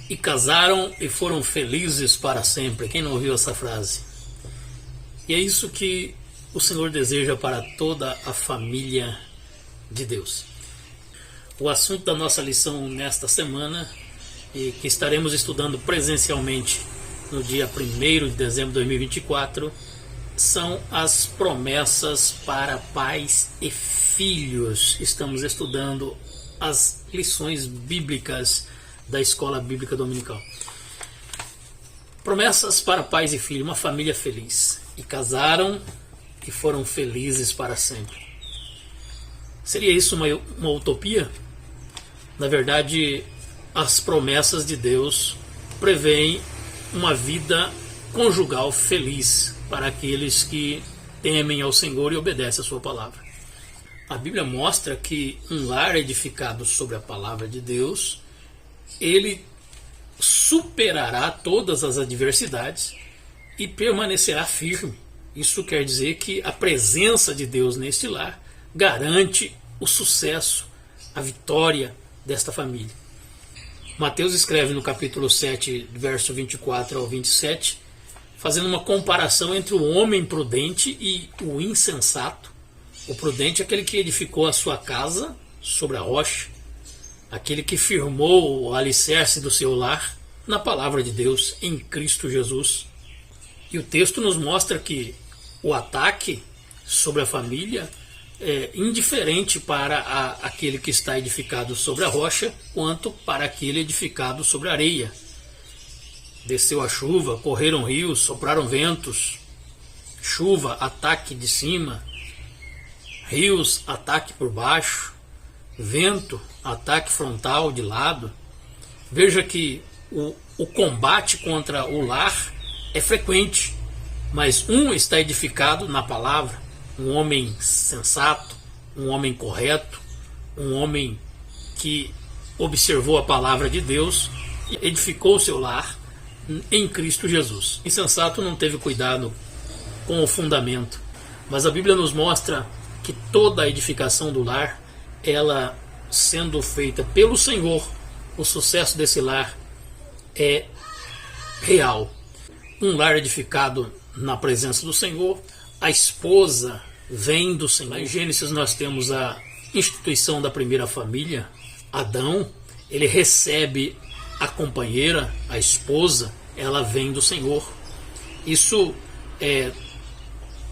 e casaram e foram felizes para sempre. Quem não ouviu essa frase? E é isso que o Senhor deseja para toda a família de Deus. O assunto da nossa lição nesta semana, e que estaremos estudando presencialmente no dia 1º de dezembro de 2024, são as promessas para pais e filhos. Estamos estudando as lições bíblicas da Escola Bíblica Dominical. Promessas para pais e filhos, uma família feliz. E casaram e foram felizes para sempre. Seria isso uma utopia? Na verdade, as promessas de Deus prevêem uma vida conjugal feliz para aqueles que temem ao Senhor e obedecem a sua palavra. A Bíblia mostra que um lar edificado sobre a palavra de Deus, ele superará todas as adversidades e permanecerá firme. Isso quer dizer que a presença de Deus neste lar garante o sucesso, a vitória desta família. Mateus escreve no capítulo 7, verso 24 ao 27, fazendo uma comparação entre o homem prudente e o insensato. O prudente é aquele que edificou a sua casa sobre a rocha, aquele que firmou o alicerce do seu lar na palavra de Deus, em Cristo Jesus. E o texto nos mostra que o ataque sobre a família é indiferente para aquele que está edificado sobre a rocha, quanto para aquele edificado sobre a areia. Desceu a chuva, correram rios, sopraram ventos, chuva, ataque de cima, rios, ataque por baixo, vento, ataque frontal de lado. Veja que o combate contra o lar é frequente, mas um está edificado na palavra, um homem sensato, um homem correto, um homem que observou a palavra de Deus e edificou o seu lar em Cristo Jesus. O insensato não teve cuidado com o fundamento, mas a Bíblia nos mostra que toda a edificação do lar, ela sendo feita pelo Senhor, o sucesso desse lar é real. Um lar edificado na presença do Senhor, a esposa vem do Senhor. Em Gênesis nós temos a instituição da primeira família. Adão, ele recebe a companheira, a esposa, ela vem do Senhor. Isso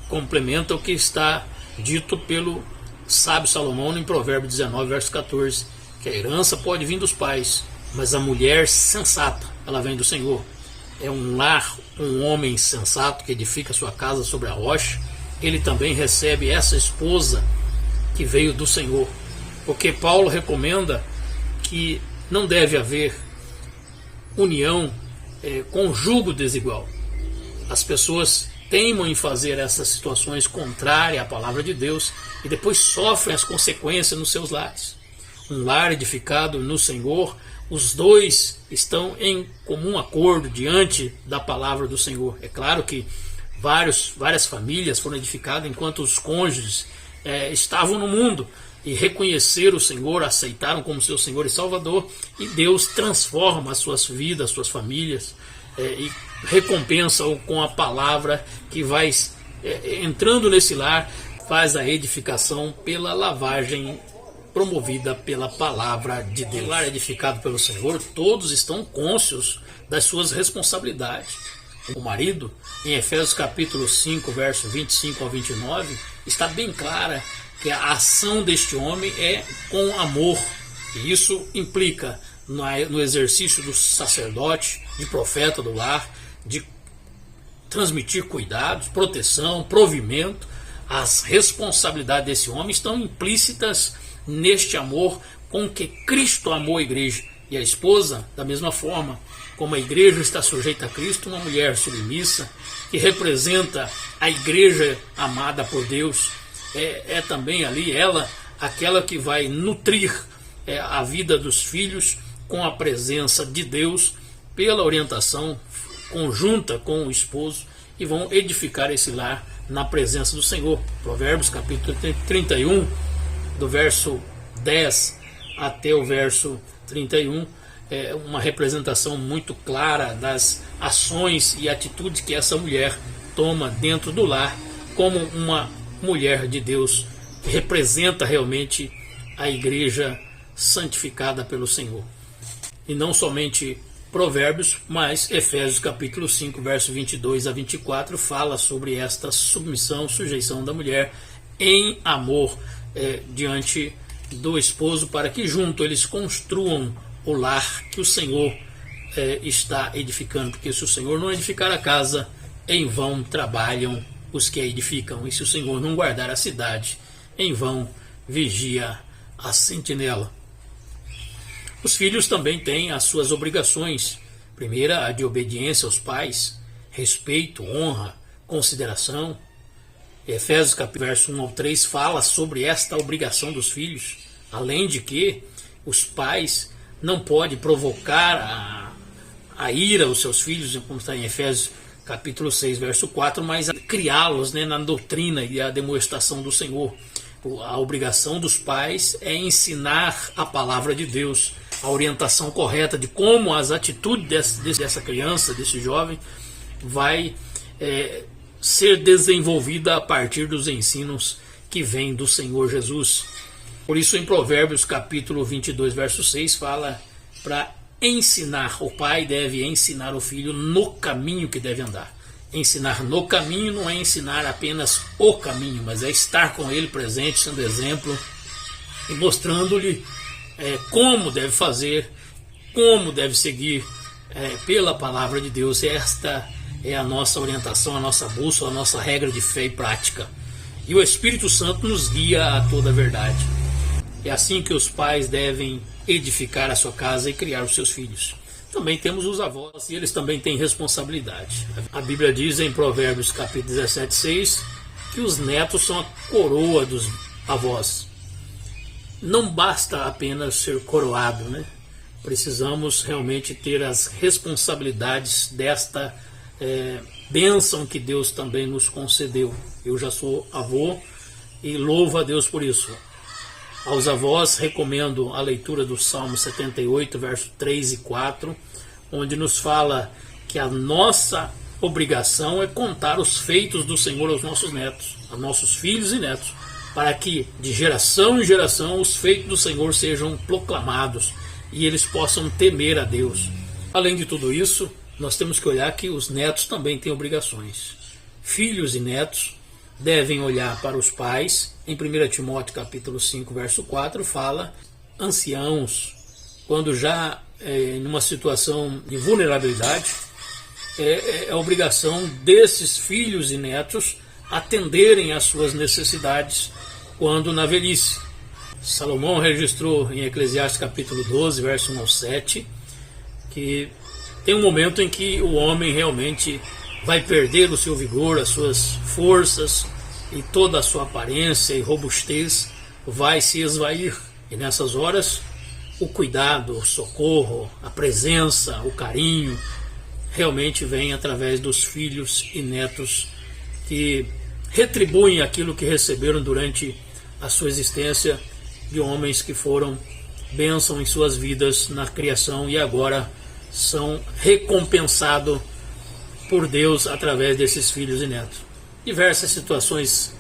complementa o que está dito pelo sábio Salomão em Provérbios 19, verso 14, que a herança pode vir dos pais, mas a mulher sensata, ela vem do Senhor. É um lar, um homem sensato que edifica sua casa sobre a rocha, ele também recebe essa esposa que veio do Senhor. Porque Paulo recomenda que não deve haver união com jugo desigual. As pessoas teimam em fazer essas situações contrárias à palavra de Deus e depois sofrem as consequências nos seus lares. Um lar edificado no Senhor, os dois estão em comum acordo diante da palavra do Senhor. É claro que várias famílias foram edificadas enquanto os cônjuges estavam no mundo e reconheceram o Senhor, aceitaram como seu Senhor e Salvador, e Deus transforma as suas vidas, as suas famílias, e recompensa-o com a palavra que vai entrando nesse lar, faz a edificação pela lavagem promovida pela palavra de Deus. O lar edificado pelo Senhor, todos estão cônscios das suas responsabilidades. O marido, em Efésios capítulo 5, verso 25 ao 29, está bem clara que a ação deste homem é com amor. E isso implica no exercício do sacerdote, de profeta do lar, de transmitir cuidados, proteção, provimento. As responsabilidades desse homem estão implícitas neste amor com que Cristo amou a igreja. E a esposa, da mesma forma, como a igreja está sujeita a Cristo, uma mulher submissa, que representa a igreja amada por Deus, é também ali ela, aquela que vai nutrir a vida dos filhos com a presença de Deus, pela orientação conjunta com o esposo, e vão edificar esse lar na presença do Senhor. Provérbios capítulo 31, do verso 10 até o verso 31, uma representação muito clara das ações e atitudes que essa mulher toma dentro do lar, como uma mulher de Deus que representa realmente a igreja santificada pelo Senhor. E não somente Provérbios, mas Efésios capítulo 5, verso 22 a 24 fala sobre esta submissão, sujeição da mulher em amor diante do esposo, para que junto eles construam o lar que o Senhor está edificando, porque se o Senhor não edificar a casa, em vão trabalham os que a edificam, e se o Senhor não guardar a cidade, em vão vigia a sentinela. Os filhos também têm as suas obrigações. Primeira, a de obediência aos pais, respeito, honra, consideração. Efésios capítulo verso 1 ao 3 fala sobre esta obrigação dos filhos, além de que os pais não podem provocar a ira aos seus filhos, como está em Efésios capítulo 6, verso 4, mas criá-los na doutrina e a demonstração do Senhor. A obrigação dos pais é ensinar a palavra de Deus, a orientação correta de como as atitudes dessa criança, desse jovem, vai ser desenvolvida a partir dos ensinos que vêm do Senhor Jesus. Por isso, em Provérbios capítulo 22, verso 6, fala para ensinar. O pai deve ensinar o filho no caminho que deve andar. Ensinar no caminho não é ensinar apenas o caminho, mas é estar com ele presente, sendo exemplo e mostrando-lhe como deve fazer, como deve seguir pela palavra de Deus. Esta é a nossa orientação, a nossa bússola, a nossa regra de fé e prática. E o Espírito Santo nos guia a toda a verdade. É assim que os pais devem edificar a sua casa e criar os seus filhos. Também temos os avós, e eles também têm responsabilidade. A Bíblia diz em Provérbios capítulo 17, 6, que os netos são a coroa dos avós. Não basta apenas ser coroado, Precisamos realmente ter as responsabilidades desta bênção que Deus também nos concedeu. Eu já sou avô e louvo a Deus por isso. Aos avós recomendo a leitura do Salmo 78, versos 3 e 4, onde nos fala que a nossa obrigação é contar os feitos do Senhor aos nossos netos, aos nossos filhos e netos, para que de geração em geração os feitos do Senhor sejam proclamados e eles possam temer a Deus. Além de tudo isso, nós temos que olhar que os netos também têm obrigações. Filhos e netos devem olhar para os pais. Em 1 Timóteo capítulo 5, verso 4, fala: anciãos, quando já em uma situação de vulnerabilidade, é a obrigação desses filhos e netos atenderem às suas necessidades quando na velhice. Salomão registrou em Eclesiastes capítulo 12, verso 1 ao 7, que tem um momento em que o homem realmente vai perder o seu vigor, as suas forças e toda a sua aparência e robustez vai se esvair. E nessas horas, o cuidado, o socorro, a presença, o carinho, realmente vem através dos filhos e netos que retribuem aquilo que receberam durante a sua existência de homens que foram bênção em suas vidas na criação e agora são recompensados por Deus através desses filhos e netos. Diversas situações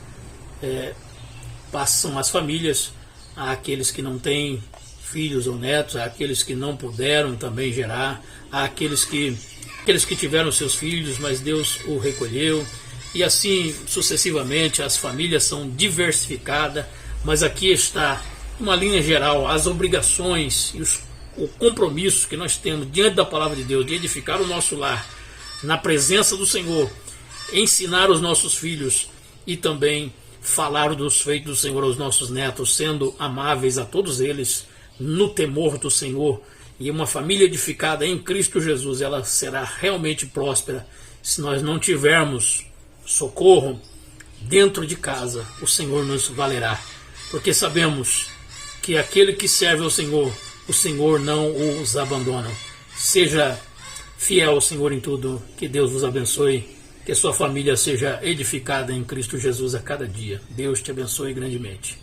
passam as famílias, há aqueles que não têm filhos ou netos, há aqueles que não puderam também gerar, há aqueles que tiveram seus filhos, mas Deus o recolheu, e assim sucessivamente as famílias são diversificadas, mas aqui está, uma linha geral, as obrigações e o compromisso que nós temos diante da palavra de Deus, de edificar o nosso lar, na presença do Senhor, ensinar os nossos filhos e também falar dos feitos do Senhor aos nossos netos, sendo amáveis a todos eles, no temor do Senhor. E uma família edificada em Cristo Jesus, ela será realmente próspera. Se nós não tivermos socorro dentro de casa, o Senhor nos valerá. Porque sabemos que aquele que serve ao Senhor, o Senhor não os abandona. Seja fiel ao Senhor em tudo, que Deus vos abençoe, que a sua família seja edificada em Cristo Jesus a cada dia. Deus te abençoe grandemente.